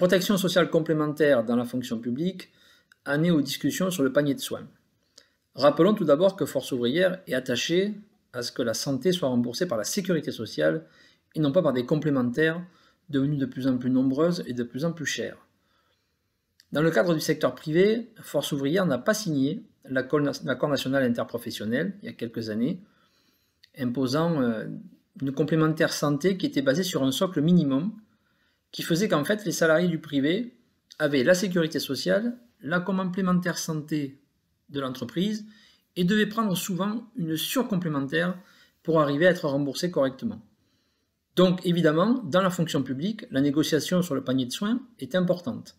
protection sociale complémentaire dans la fonction publique en est aux discussions sur le panier de soins. Rappelons tout d'abord que Force ouvrière est attachée à ce que la santé soit remboursée par la sécurité sociale et non pas par des complémentaires devenues de plus en plus nombreuses et de plus en plus chères. Dans le cadre du secteur privé, Force ouvrière n'a pas signé l'accord national interprofessionnel il y a quelques années, imposant une complémentaire santé qui était basée sur un socle minimum qui faisait qu'en fait les salariés du privé avaient la sécurité sociale, la complémentaire santé de l'entreprise et devaient prendre souvent une surcomplémentaire pour arriver à être remboursés correctement. Donc évidemment, dans la fonction publique, la négociation sur le panier de soins est importante.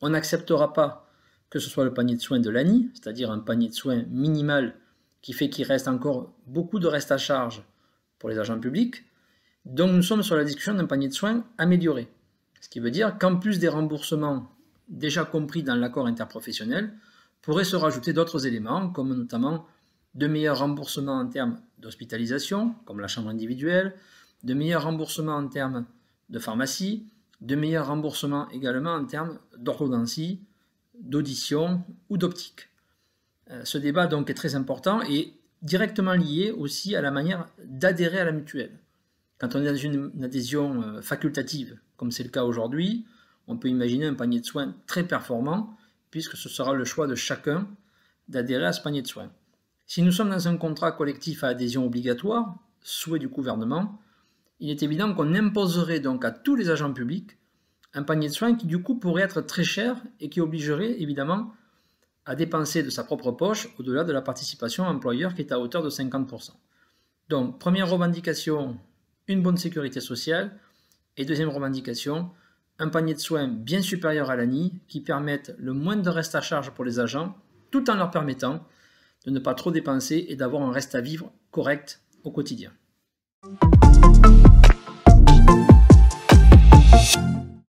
On n'acceptera pas que ce soit le panier de soins de l'ANI, c'est-à-dire un panier de soins minimal qui fait qu'il reste encore beaucoup de reste à charge pour les agents publics. Donc nous sommes sur la discussion d'un panier de soins amélioré. Ce qui veut dire qu'en plus des remboursements déjà compris dans l'accord interprofessionnel, pourraient se rajouter d'autres éléments, comme notamment de meilleurs remboursements en termes d'hospitalisation, comme la chambre individuelle, de meilleurs remboursements en termes de pharmacie, de meilleurs remboursements également en termes d'orthodontie, d'audition ou d'optique. Ce débat donc est très important et directement lié aussi à la manière d'adhérer à la mutuelle. Quand on est dans une adhésion facultative, comme c'est le cas aujourd'hui, on peut imaginer un panier de soins très performant, puisque ce sera le choix de chacun d'adhérer à ce panier de soins. Si nous sommes dans un contrat collectif à adhésion obligatoire, souhait du gouvernement, il est évident qu'on imposerait donc à tous les agents publics un panier de soins qui du coup pourrait être très cher et qui obligerait évidemment à dépenser de sa propre poche au-delà de la participation employeur qui est à hauteur de 50%. Donc première revendication, une bonne sécurité sociale, et deuxième revendication, un panier de soins bien supérieur à l'ANI qui permette le moins de reste à charge pour les agents, tout en leur permettant de ne pas trop dépenser et d'avoir un reste à vivre correct au quotidien.